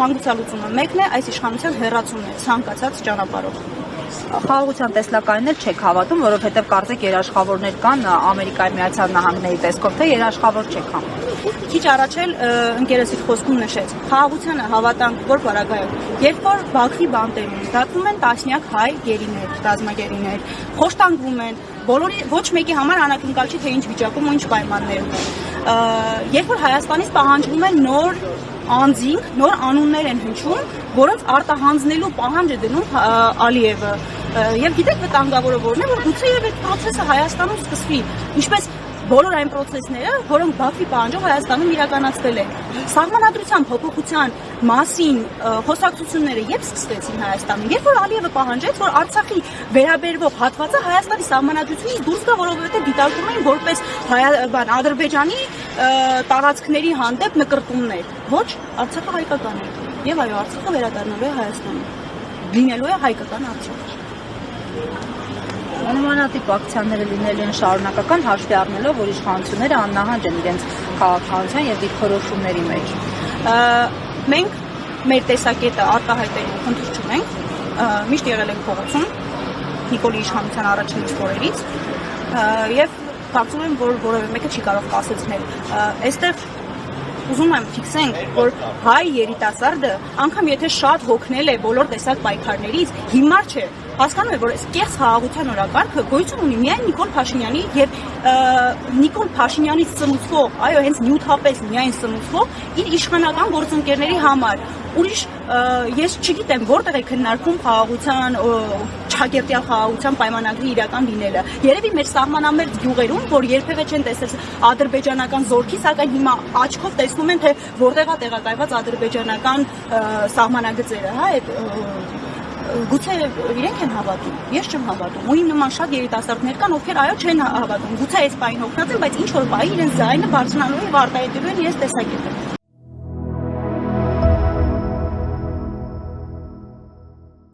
հանգուցյալ լուծումը մեկն է, այս իշխանության հեռացումն է ցանկացած ճանապարհով։ Խաղաղության տեսլականին էլ չեք հավատում, որովհետև կարծեք երաշխավորներ կան Ամերիկայի Միացյալ Նահանգների տեսքով, թե երաշխավոր չեք համարում։ Քիչ առաջ էլ ընկերս իր խոսքում նշեց, խաղաղությանը հավատանք որ բարագայում, երբ որ Բաքվի բանտերում դատվում են տասնյակ հայ գերիներ, ռազմագերիներ, խոշտանգվում են, բոլորի ոչ մեկի համար անակնկալ չի, թե ինչ վիճակում ու ինչ պայմաններում են։ Երբ որ Հայաստանից պահանջվում են նոր անձինք, նոր անուններ են հնչում, որոնց արտահանձնելու պահանջ է դնում Ալիևը։ Եվ գիտեք վտանգավորը որն է, որ գուցե եւ այդ process-ը Հայաստանում սկսվի, ինչպես բոլոր այն process-ները, որոնք Բաքվի պահանջով Հայաստանում իրականացվել են։ Սահմանադրության փոփոխության մասին խոսակցությունները երբ սկսվեցին Հայաստանում, երբ որ Ալիևը պահանջեց, որ Արցախի վերաբերվող հատվածը Հայաստանի սահմանադրությունից դուրս գա, որովհետեւ դիտարկում էին որպես Ադրբեջանի տարածքների հանդեպ նկրտումներ։ Ոչ, Արցախը հայկական է։ Եվ այո, Արցախը վերադառնալու է Հայաստանին։ Լինելու է հայկական Արցախ։ Անհմանատիպ ակցիաները լինելու են շարունակական հաշվի առնելով, որ իշխանությունները աննահանջ են իրենց քաղաքականության եւ դիրքորոշումների մեջ։ Մենք մեր տեսակետը արտահայտելու խնդիր չունենք, միշտ եղել ենք փողոցում Նիկոլի իշխանության առաջին օրերից եւ կարծում եմ, որ որևէ մեկը չի կարող կասեցնել։ Այստեղ ուզում եմ ֆիքսենք, որ հայ երիտասարդը անգամ եթե շատ հոգնել է բոլոր տեսակ պայքարներից, հիմար չէ։ Հասկանում է, որ այս կեղծ խաղաղության օրակարգը գոյություն ունի միայն Նիկոլ Փաշինյանի եւ Նիկոլ Փաշինյանից սնուցվող, այո, հենց նյութապես միայն սնուցվող իր իշխանական գործընկերների համար։ Ուրիշ ես չգիտեմ որտեղ է քննարկում խաղաղության, ճակերտյալ խաղաղության պայմանագրի իրական լինելը։ Երևի մեր սահմանամերձ գյուղերում, որ երբևէ չեն տեսել ադրբեջանական զորքի, սակայն հիմա աչքով տեսնում են, թե որտեղ է տեղակայված ադրբեջանական սահմանագծերը, հա, այդ գուցե իրենք են հավատում, ես չեմ հավատում, ու իմ նման շատ երիտասարդներ կան, ովքեր այո չեն հավատում, գուցե այս պահին հոգնած են, բայց ինչ որ պահի իրենց ձայնը բարձրանալու եւ արտահայտելու են իրենց տեսակետը։